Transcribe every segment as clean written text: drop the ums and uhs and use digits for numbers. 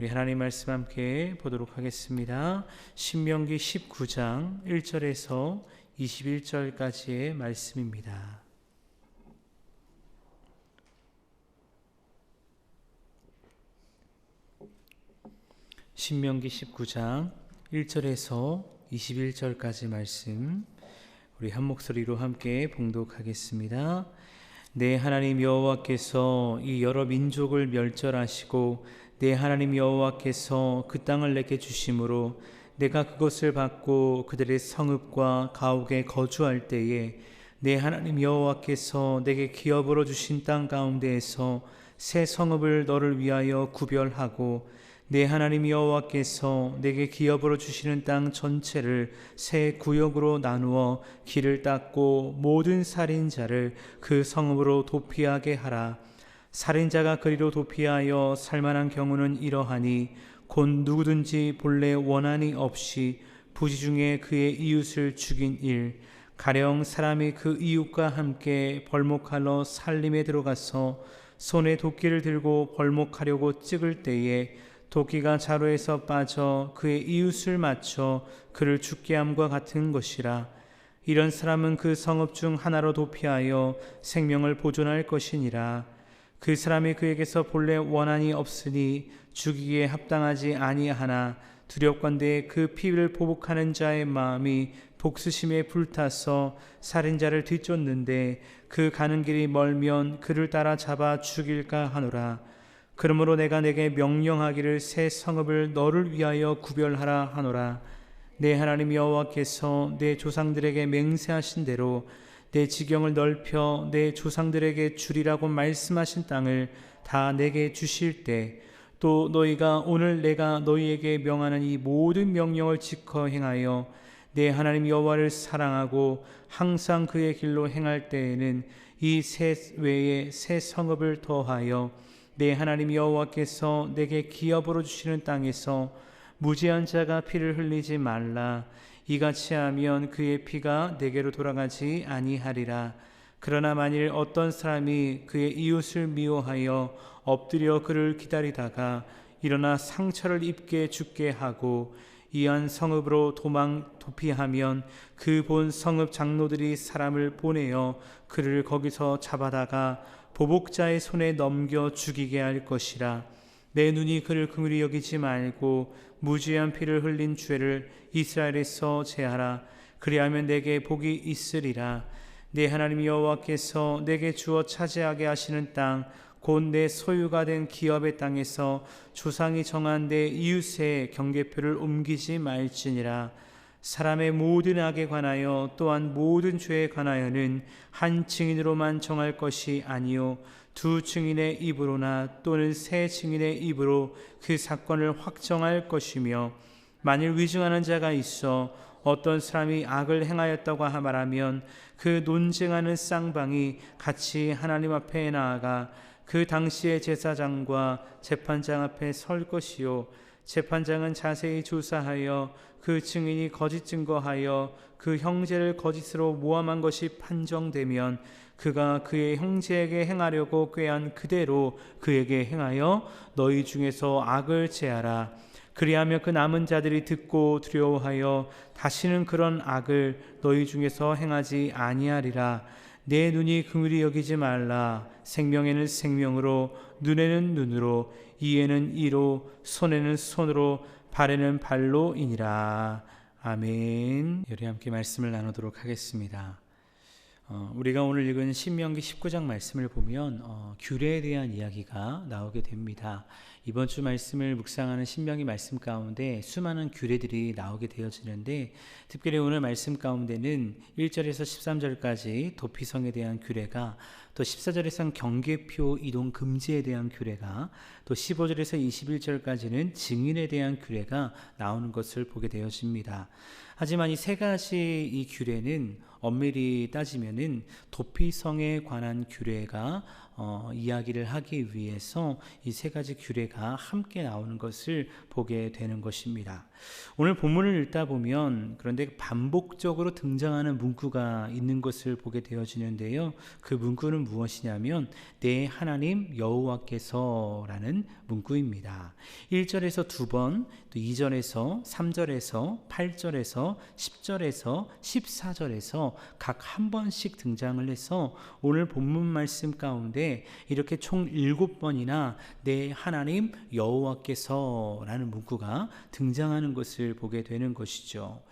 우리 하나님 말씀 함께 보도록 하겠습니다. 신명기 19장 1절에서 21절까지의 말씀입니다. 신명기 19장 1절에서 21절까지 말씀 우리 한 목소리로 함께 봉독하겠습니다. 내 하나님 여호와께서 이 여러 민족을 멸절하시고 내 하나님 여호와께서 그 땅을 내게 주심으로 내가 그것을 받고 그들의 성읍과 가옥에 거주할 때에 내 하나님 여호와께서 내게 기업으로 주신 땅 가운데에서 새 성읍을 너를 위하여 구별하고 내 하나님 여호와께서 내게 기업으로 주시는 땅 전체를 새 구역으로 나누어 길을 닦고 모든 살인자를 그 성읍으로 도피하게 하라. 살인자가 그리로 도피하여 살만한 경우는 이러하니 곧 누구든지 본래 원한이 없이 부지 중에 그의 이웃을 죽인 일, 가령 사람이 그 이웃과 함께 벌목하러 살림에 들어가서 손에 도끼를 들고 벌목하려고 찍을 때에 도끼가 자루에서 빠져 그의 이웃을 맞춰 그를 죽게 함과 같은 것이라. 이런 사람은 그 성읍 중 하나로 도피하여 생명을 보존할 것이니라. 그 사람이 그에게서 본래 원한이 없으니 죽이기에 합당하지 아니하나 두렵건대 그 피를 보복하는 자의 마음이 복수심에 불타서 살인자를 뒤쫓는데 그 가는 길이 멀면 그를 따라 잡아 죽일까 하노라. 그러므로 내가 내게 명령하기를 새 성읍을 너를 위하여 구별하라 하노라. 내 하나님 여호와께서 내 조상들에게 맹세하신 대로 내 지경을 넓혀 내 조상들에게 주리라고 말씀하신 땅을 다 내게 주실 때 또 너희가 오늘 내가 너희에게 명하는 이 모든 명령을 지켜 행하여 내 하나님 여호와를 사랑하고 항상 그의 길로 행할 때에는 이 새 외에 새 성읍을 더하여 내 하나님 여호와께서 내게 기업으로 주시는 땅에서 무지한 자가 피를 흘리지 말라. 이같이 하면 그의 피가 내게로 돌아가지 아니하리라. 그러나 만일 어떤 사람이 그의 이웃을 미워하여 엎드려 그를 기다리다가 일어나 상처를 입게 죽게 하고 이한 성읍으로 도피하면 그 본 성읍 장로들이 사람을 보내어 그를 거기서 잡아다가 보복자의 손에 넘겨 죽이게 할 것이라. 내 눈이 그를 긍휼히 여기지 말고 무지한 피를 흘린 죄를 이스라엘에서 제하라. 그리하면 내게 복이 있으리라. 내 하나님 여호와께서 내게 주어 차지하게 하시는 땅 곧 내 소유가 된 기업의 땅에서 조상이 정한 내 이웃의 경계표를 옮기지 말지니라. 사람의 모든 악에 관하여 또한 모든 죄에 관하여는 한 증인으로만 정할 것이 아니요 두 증인의 입으로나 또는 세 증인의 입으로 그 사건을 확정할 것이며, 만일 위증하는 자가 있어 어떤 사람이 악을 행하였다고 말하면 그 논쟁하는 쌍방이 같이 하나님 앞에 나아가 그 당시의 제사장과 재판장 앞에 설 것이요 재판장은 자세히 조사하여 그 증인이 거짓 증거하여 그 형제를 거짓으로 모함한 것이 판정되면 그가 그의 형제에게 행하려고 꾀한 그대로 그에게 행하여 너희 중에서 악을 제하라. 그리하면 그 남은 자들이 듣고 두려워하여 다시는 그런 악을 너희 중에서 행하지 아니하리라. 내 눈이 긍휼히 여기지 말라. 생명에는 생명으로, 눈에는 눈으로, 이에는 이로, 손에는 손으로, 발에는 발로이니라. 아멘. 우리 함께 말씀을 나누도록 하겠습니다. 우리가 오늘 읽은 신명기 19장 말씀을 보면 규례에 대한 이야기가 나오게 됩니다. 이번 주 말씀을 묵상하는 신명기 말씀 가운데 수많은 규례들이 나오게 되어지는데, 특별히 오늘 말씀 가운데는 1절에서 13절까지 도피성에 대한 규례가, 또 14절에서는 경계표 이동 금지에 대한 규례가, 또 15절에서 21절까지는 증인에 대한 규례가 나오는 것을 보게 되어집니다. 하지만 이 세 가지 이 규례는 엄밀히 따지면은 도피성에 관한 규례가 이야기를 하기 위해서 이 세 가지 규례가 함께 나오는 것을 보게 되는 것입니다. 오늘 본문을 읽다 보면 그런데 반복적으로 등장하는 문구가 있는 것을 보게 되어지는데요. 그 문구는 무엇이냐면 내 하나님 여호와께서라는 문구입니다. 1절에서 2번, 또 2절에서 3절에서 8절에서 10절에서 14절에서 각 한 번씩 등장을 해서 오늘 본문 말씀 가운데 이렇게 총 7번이나 내 하나님 여호와께서라는 문구가 등장하는 것을 보게 되는 것이죠.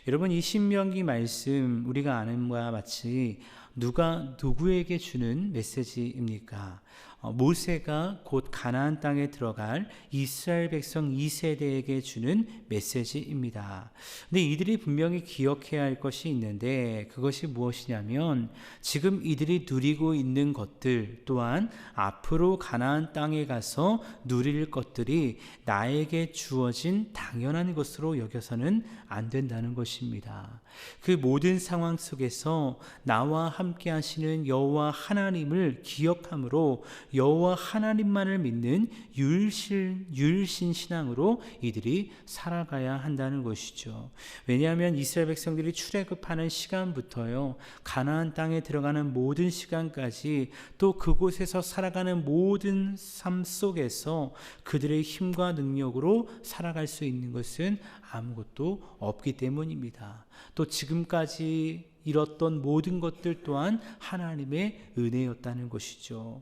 여러분, 이 신명기 말씀 우리가 아는 바와 같이 누가 누구에게 주는 메시지입니까? 모세가 곧 가나안 땅에 들어갈 이스라엘 백성 2세대에게 주는 메시지입니다. 근데 이들이 분명히 기억해야 할 것이 있는데 그것이 무엇이냐면 지금 이들이 누리고 있는 것들 또한 앞으로 가나안 땅에 가서 누릴 것들이 나에게 주어진 당연한 것으로 여겨서는 안 된다는 것입니다. 그 모든 상황 속에서 나와 함께 하시는 여호와 하나님을 기억함으로 여호와 하나님만을 믿는 유일신 신앙으로 이들이 살아가야 한다는 것이죠. 왜냐하면 이스라엘 백성들이 출애굽하는 시간부터요, 가나안 땅에 들어가는 모든 시간까지 또 그곳에서 살아가는 모든 삶 속에서 그들의 힘과 능력으로 살아갈 수 있는 것은 아무것도 없기 때문입니다. 또 지금까지 이뤘던 모든 것들 또한 하나님의 은혜였다는 것이죠.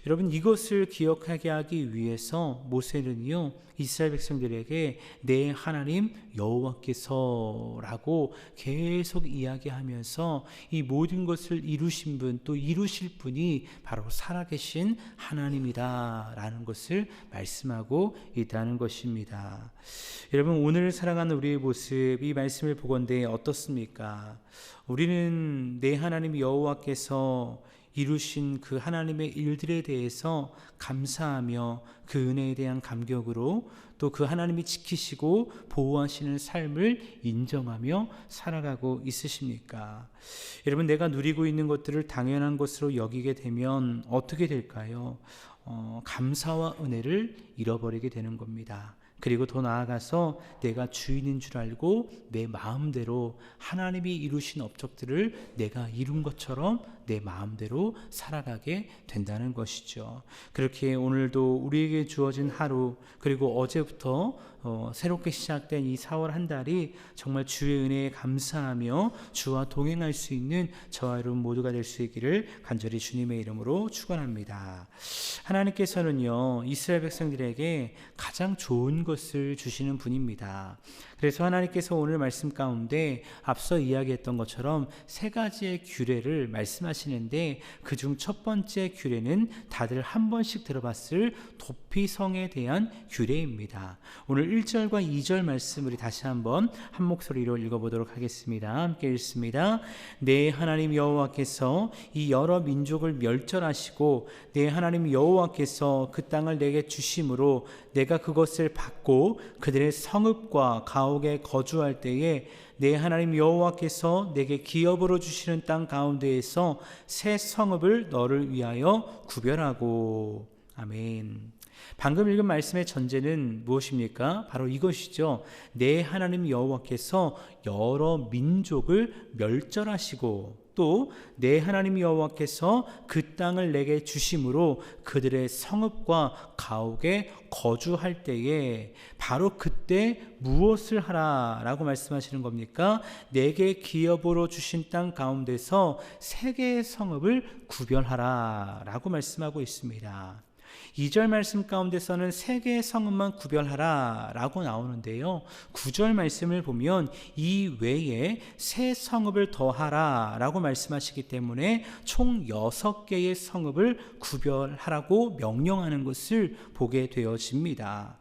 여러분, 이것을 기억하게 하기 위해서 모세는요, 이스라엘 백성들에게 내 하나님 여호와께서라고 계속 이야기하면서 이 모든 것을 이루신 분, 또 이루실 분이 바로 살아계신 하나님이다라는 것을 말씀하고 있다는 것입니다. 여러분, 오늘 살아가는 우리의 모습, 이 말씀을 보건대 어떻습니까? 우리는 내 하나님 여호와께서 이루신 그 하나님의 일들에 대해서 감사하며 그 은혜에 대한 감격으로 또 그 하나님이 지키시고 보호하시는 삶을 인정하며 살아가고 있으십니까? 여러분, 내가 누리고 있는 것들을 당연한 것으로 여기게 되면 어떻게 될까요? 감사와 은혜를 잃어버리게 되는 겁니다. 그리고 더 나아가서 내가 주인인 줄 알고 내 마음대로 하나님이 이루신 업적들을 내가 이룬 것처럼 내 마음대로 살아가게 된다는 것이죠. 그렇게 오늘도 우리에게 주어진 하루, 그리고 어제부터 새롭게 시작된 이 4월 한 달이 정말 주의 은혜에 감사하며 주와 동행할 수 있는 저와 여러분 모두가 될 수 있기를 간절히 주님의 이름으로 축원합니다. 하나님께서는요, 이스라엘 백성들에게 가장 좋은 것을 주시는 분입니다. 그래서 하나님께서 오늘 말씀 가운데 앞서 이야기했던 것처럼 세 가지의 규례를 말씀하시는데 그중 첫 번째 규례는 다들 한 번씩 들어봤을 도피성에 대한 규례입니다. 오늘 1절과 2절 말씀 우리 다시 한번 한 목소리로 읽어보도록 하겠습니다. 함께 읽습니다. 내 하나님 여호와께서 이 여러 민족을 멸절하시고 내 하나님 여호와께서 그 땅을 내게 주심으로 내가 그것을 받고 그들의 성읍과 가옥에 거주할 때에 내 하나님 여호와께서 내게 기업으로 주시는 땅 가운데에서 새 성읍을 너를 위하여 구별하고. 아멘. 방금 읽은 말씀의 전제는 무엇입니까? 바로 이것이죠. 내 하나님 여호와께서 여러 민족을 멸절하시고 또 내 하나님 여호와께서 그 땅을 내게 주심으로 그들의 성읍과 가옥에 거주할 때에 바로 그때 무엇을 하라라고 말씀하시는 겁니까? 내게 기업으로 주신 땅 가운데서 세 개의 성읍을 구별하라라고 말씀하고 있습니다. 2절 말씀 가운데서는 세 개의 성읍만 구별하라 라고 나오는데요, 9절 말씀을 보면 이 외에 세 성읍을 더하라 라고 말씀하시기 때문에 총 6개의 성읍을 구별하라고 명령하는 것을 보게 되어집니다.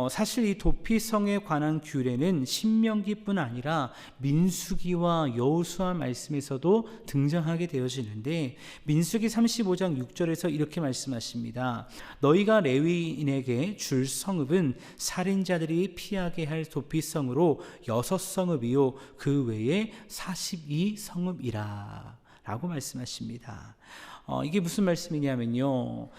사실 이 도피성에 관한 규례는 신명기뿐 아니라 민수기와 여호수아 말씀에서도 등장하게 되어지는데 민수기 35장 6절에서 이렇게 말씀하십니다. 너희가 레위인에게 줄 성읍은 살인자들이 피하게 할 도피성으로 6성읍이요 그 외에 42성읍이라 라고 말씀하십니다. 이게 무슨 말씀이냐면요.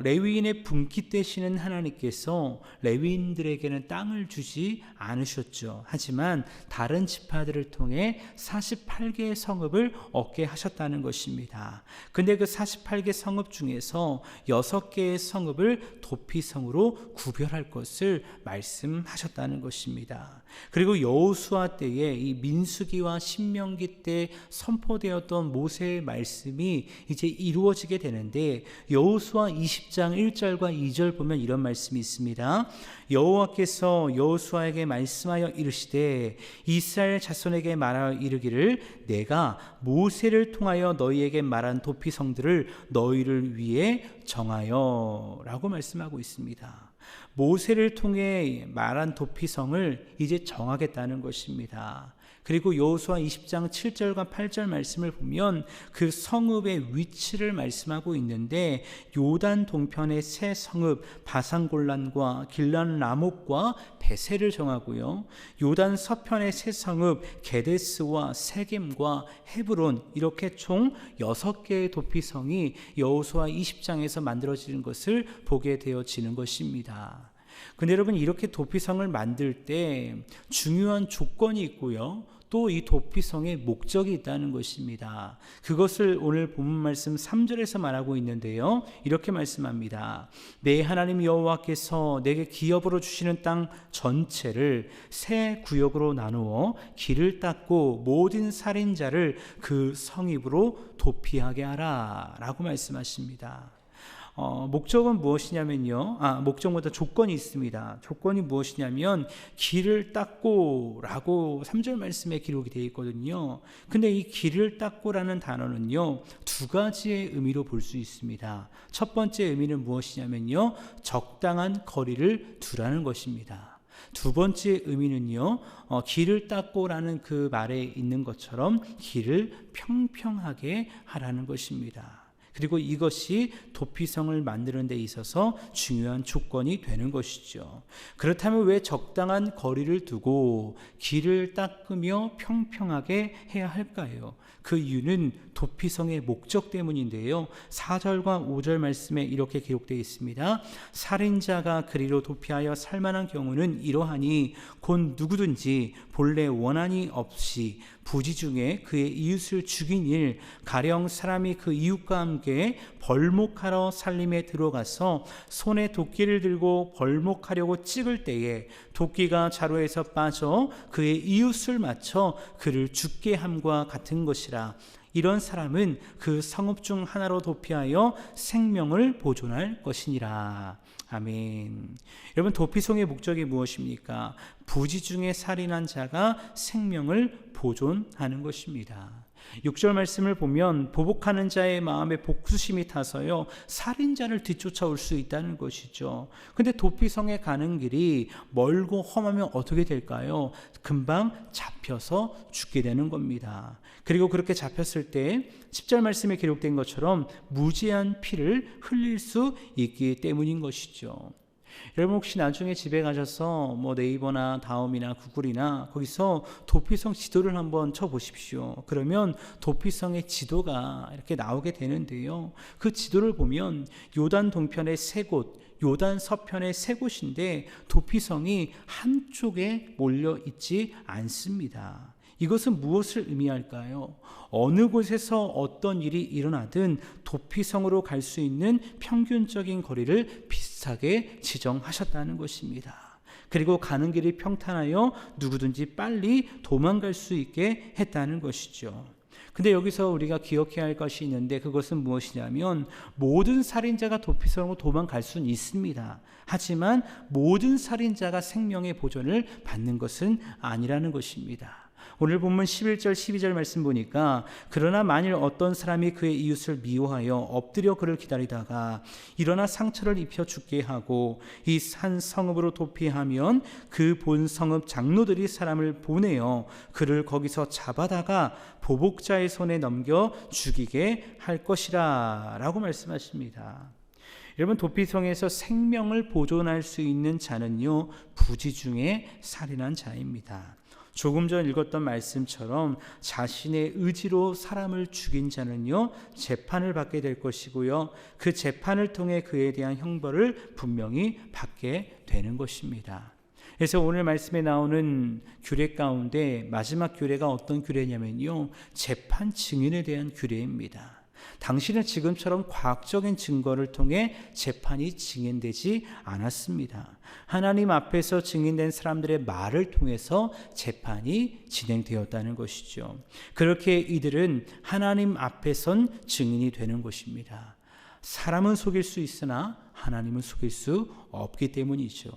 레위인의 분깃 되시는 하나님께서 레위인들에게는 땅을 주지 않으셨죠. 하지만 다른 지파들을 통해 48개의 성읍을 얻게 하셨다는 것입니다. 근데 그 48개 성읍 중에서 6개의 성읍을 도피성으로 구별할 것을 말씀하셨다는 것입니다. 그리고 여호수아 때에 이 민수기와 신명기 때 선포되었던 모세의 말씀이 이제 이루어지게 되는데, 여호수아 20장 1절과 2절 보면 이런 말씀이 있습니다. 여호와께서 여호수아에게 말씀하여 이르시되 이스라엘 자손에게 말하여 이르기를 내가 모세를 통하여 너희에게 말한 도피성들을 너희를 위해 정하여 라고 말씀하고 있습니다. 모세를 통해 말한 도피성을 이제 정하겠다는 것입니다. 그리고 여호수아 20장 7절과 8절 말씀을 보면 그 성읍의 위치를 말씀하고 있는데, 요단 동편의 세 성읍 바산골란과 길란 라못과 베셀을 정하고요, 요단 서편의 세 성읍 게데스와 세겜과 헤브론, 이렇게 총 6개의 도피성이 여호수아 20장에서 만들어지는 것을 보게 되어지는 것입니다. 근데 여러분, 이렇게 도피성을 만들 때 중요한 조건이 있고요, 또 이 도피성의 목적이 있다는 것입니다. 그것을 오늘 본문 말씀 3절에서 말하고 있는데요, 이렇게 말씀합니다. 내 하나님 여호와께서 내게 기업으로 주시는 땅 전체를 세 구역으로 나누어 길을 닦고 모든 살인자를 그 성읍으로 도피하게 하라 라고 말씀하십니다. 목적은 무엇이냐면요, 목적보다 조건이 있습니다. 조건이 무엇이냐면 길을 닦고 라고 3절 말씀에 기록이 되어 있거든요. 근데 이 길을 닦고라는 단어는요, 두 가지의 의미로 볼 수 있습니다. 첫 번째 의미는 무엇이냐면요, 적당한 거리를 두라는 것입니다. 두 번째 의미는요, 길을 닦고라는 그 말에 있는 것처럼 길을 평평하게 하라는 것입니다. 그리고 이것이 도피성을 만드는 데 있어서 중요한 조건이 되는 것이죠. 그렇다면 왜 적당한 거리를 두고 길을 닦으며 평평하게 해야 할까요? 그 이유는 도피성의 목적 때문인데요, 4절과 5절 말씀에 이렇게 기록되어 있습니다. 살인자가 그리로 도피하여 살만한 경우는 이러하니 곧 누구든지 본래 원한이 없이 부지 중에 그의 이웃을 죽인 일, 가령 사람이 그 이웃과 함께 벌목하러 살림에 들어가서 손에 도끼를 들고 벌목하려고 찍을 때에 도끼가 자루에서 빠져 그의 이웃을 맞춰 그를 죽게 함과 같은 것이라. 이런 사람은 그 성읍 중 하나로 도피하여 생명을 보존할 것이니라. 아멘. 여러분, 도피성의 목적이 무엇입니까? 부지 중에 살인한 자가 생명을 보존하는 것입니다. 6절 말씀을 보면 보복하는 자의 마음에 복수심이 타서요, 살인자를 뒤쫓아올 수 있다는 것이죠. 근데 도피성에 가는 길이 멀고 험하면 어떻게 될까요? 금방 잡혀서 죽게 되는 겁니다. 그리고 그렇게 잡혔을 때 10절 말씀에 기록된 것처럼 무지한 피를 흘릴 수 있기 때문인 것이죠. 여러분, 혹시 나중에 집에 가셔서 네이버나 다음이나 구글이나 거기서 도피성 지도를 한번 쳐보십시오. 그러면 도피성의 지도가 이렇게 나오게 되는데요, 그 지도를 보면 요단 동편의 세 곳, 요단 서편의 세 곳인데 도피성이 한쪽에 몰려 있지 않습니다. 이것은 무엇을 의미할까요? 어느 곳에서 어떤 일이 일어나든 도피성으로 갈 수 있는 평균적인 거리를 비슷하게 지정하셨다는 것입니다. 그리고 가는 길이 평탄하여 누구든지 빨리 도망갈 수 있게 했다는 것이죠. 근데 여기서 우리가 기억해야 할 것이 있는데, 그것은 무엇이냐면 모든 살인자가 도피성으로 도망갈 수는 있습니다. 하지만 모든 살인자가 생명의 보존을 받는 것은 아니라는 것입니다. 오늘 본문 11절 12절 말씀 보니까 그러나 만일 어떤 사람이 그의 이웃을 미워하여 엎드려 그를 기다리다가 일어나 상처를 입혀 죽게 하고 이 한 성읍으로 도피하면 그 본 성읍 장로들이 사람을 보내어 그를 거기서 잡아다가 보복자의 손에 넘겨 죽이게 할 것이라 라고 말씀하십니다. 여러분, 도피성에서 생명을 보존할 수 있는 자는요, 부지 중에 살인한 자입니다. 조금 전 읽었던 말씀처럼 자신의 의지로 사람을 죽인 자는요, 재판을 받게 될 것이고요, 그 재판을 통해 그에 대한 형벌을 분명히 받게 되는 것입니다. 그래서 오늘 말씀에 나오는 규례 가운데 마지막 규례가 어떤 규례냐면요, 재판 증인에 대한 규례입니다. 당시는 지금처럼 과학적인 증거를 통해 재판이 증인되지 않았습니다. 하나님 앞에서 증인된 사람들의 말을 통해서 재판이 진행되었다는 것이죠. 그렇게 이들은 하나님 앞에 선 증인이 되는 것입니다. 사람은 속일 수 있으나 하나님은 속일 수 없기 때문이죠.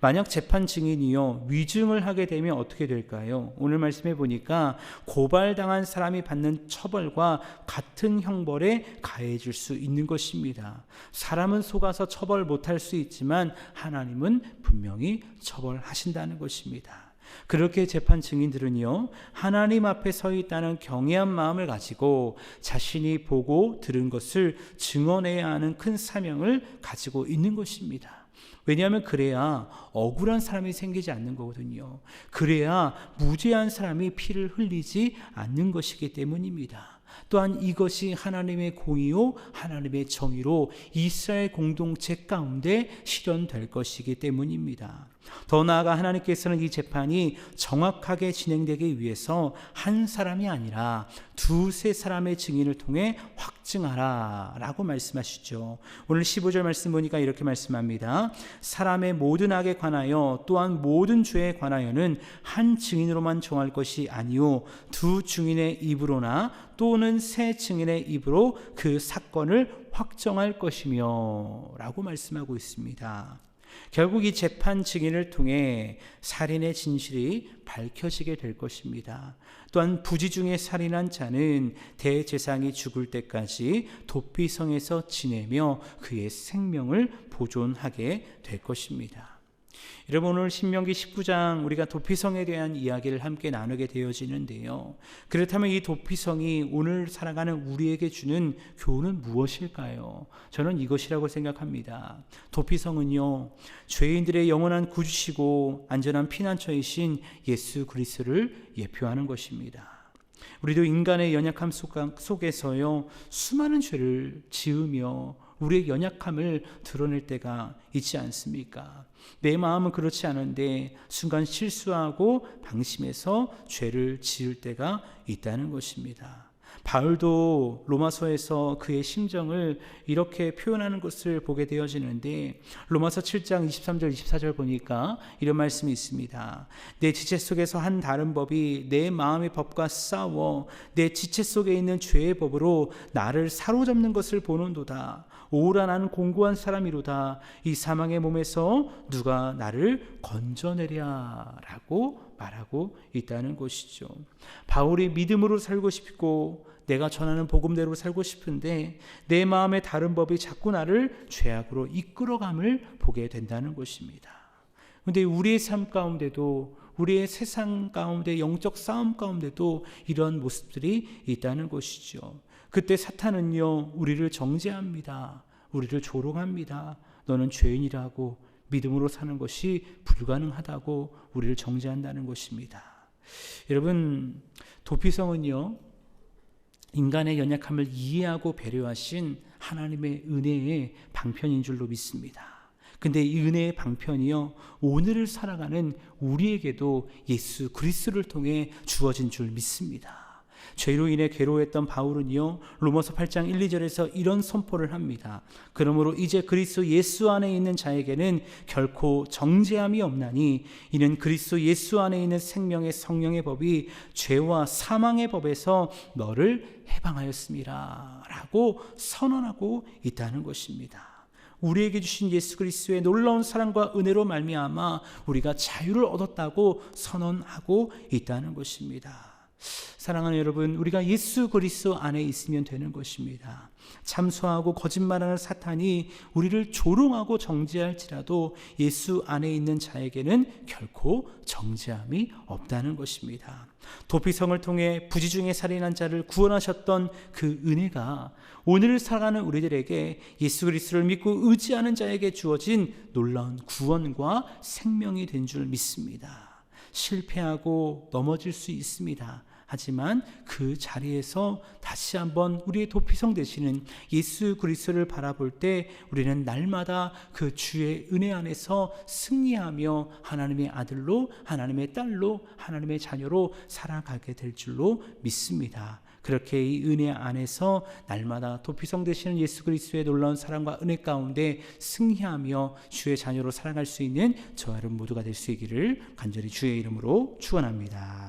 만약 재판 증인이요, 위증을 하게 되면 어떻게 될까요? 오늘 말씀해 보니까 고발당한 사람이 받는 처벌과 같은 형벌에 가해질 수 있는 것입니다. 사람은 속아서 처벌 못할 수 있지만 하나님은 분명히 처벌하신다는 것입니다. 그렇게 재판 증인들은요, 하나님 앞에 서 있다는 경외한 마음을 가지고 자신이 보고 들은 것을 증언해야 하는 큰 사명을 가지고 있는 것입니다. 왜냐하면 그래야 억울한 사람이 생기지 않는 거거든요. 그래야 무죄한 사람이 피를 흘리지 않는 것이기 때문입니다. 또한 이것이 하나님의 공의요, 하나님의 정의로 이스라엘 공동체 가운데 실현될 것이기 때문입니다. 더 나아가 하나님께서는 이 재판이 정확하게 진행되기 위해서 한 사람이 아니라 두세 사람의 증인을 통해 확증하라 라고 말씀하시죠. 오늘 15절 말씀 보니까 이렇게 말씀합니다. 사람의 모든 악에 관하여 또한 모든 죄에 관하여는 한 증인으로만 정할 것이 아니요 두 증인의 입으로나 또는 세 증인의 입으로 그 사건을 확정할 것이며 라고 말씀하고 있습니다. 결국 이 재판 증인을 통해 살인의 진실이 밝혀지게 될 것입니다. 또한 부지 중에 살인한 자는 대제사장이 죽을 때까지 도피성에서 지내며 그의 생명을 보존하게 될 것입니다. 여러분, 오늘 신명기 19장 우리가 도피성에 대한 이야기를 함께 나누게 되어지는데요, 그렇다면 이 도피성이 오늘 살아가는 우리에게 주는 교훈은 무엇일까요? 저는 이것이라고 생각합니다. 도피성은요, 죄인들의 영원한 구주시고 안전한 피난처이신 예수 그리스도를 예표하는 것입니다. 우리도 인간의 연약함 속에서요, 수많은 죄를 지으며 우리의 연약함을 드러낼 때가 있지 않습니까? 내 마음은 그렇지 않은데 순간 실수하고 방심해서 죄를 지을 때가 있다는 것입니다. 바울도 로마서에서 그의 심정을 이렇게 표현하는 것을 보게 되어지는데, 로마서 7장 23절 24절 보니까 이런 말씀이 있습니다. 내 지체 속에서 한 다른 법이 내 마음의 법과 싸워 내 지체 속에 있는 죄의 법으로 나를 사로잡는 것을 보는도다. 오라 나는 공고한 사람이로다. 이 사망의 몸에서 누가 나를 건져내랴 라고 말하고 있다는 것이죠. 바울이 믿음으로 살고 싶고 내가 전하는 복음대로 살고 싶은데 내 마음의 다른 법이 자꾸 나를 죄악으로 이끌어감을 보게 된다는 것입니다. 그런데 우리의 삶 가운데도, 우리의 세상 가운데, 영적 싸움 가운데도 이런 모습들이 있다는 것이죠. 그때 사탄은요, 우리를 정죄합니다. 우리를 조롱합니다. 너는 죄인이라고, 믿음으로 사는 것이 불가능하다고 우리를 정죄한다는 것입니다. 여러분, 도피성은요, 인간의 연약함을 이해하고 배려하신 하나님의 은혜의 방편인 줄로 믿습니다. 근데 이 은혜의 방편이요, 오늘을 살아가는 우리에게도 예수 그리스도를 통해 주어진 줄 믿습니다. 죄로 인해 괴로워했던 바울은요, 로마서 8장 1, 2절에서 이런 선포를 합니다. 그러므로 이제 그리스도 예수 안에 있는 자에게는 결코 정죄함이 없나니 이는 그리스도 예수 안에 있는 생명의 성령의 법이 죄와 사망의 법에서 너를 해방하였습니다 라고 선언하고 있다는 것입니다. 우리에게 주신 예수 그리스도의 놀라운 사랑과 은혜로 말미암아 우리가 자유를 얻었다고 선언하고 있다는 것입니다. 사랑하는 여러분, 우리가 예수 그리스도 안에 있으면 되는 것입니다. 참소하고 거짓말하는 사탄이 우리를 조롱하고 정죄할지라도 예수 안에 있는 자에게는 결코 정죄함이 없다는 것입니다. 도피성을 통해 부지 중에 살인한 자를 구원하셨던 그 은혜가 오늘 살아가는 우리들에게 예수 그리스도를 믿고 의지하는 자에게 주어진 놀라운 구원과 생명이 된 줄 믿습니다. 실패하고 넘어질 수 있습니다. 하지만 그 자리에서 다시 한번 우리의 도피성 되시는 예수 그리스도를 바라볼 때 우리는 날마다 그 주의 은혜 안에서 승리하며 하나님의 아들로, 하나님의 딸로, 하나님의 자녀로 살아가게 될 줄로 믿습니다. 그렇게 이 은혜 안에서 날마다 도피성 되시는 예수 그리스도의 놀라운 사랑과 은혜 가운데 승리하며 주의 자녀로 살아갈 수 있는 저와 여러분 모두가 될 수 있기를 간절히 주의 이름으로 축원합니다.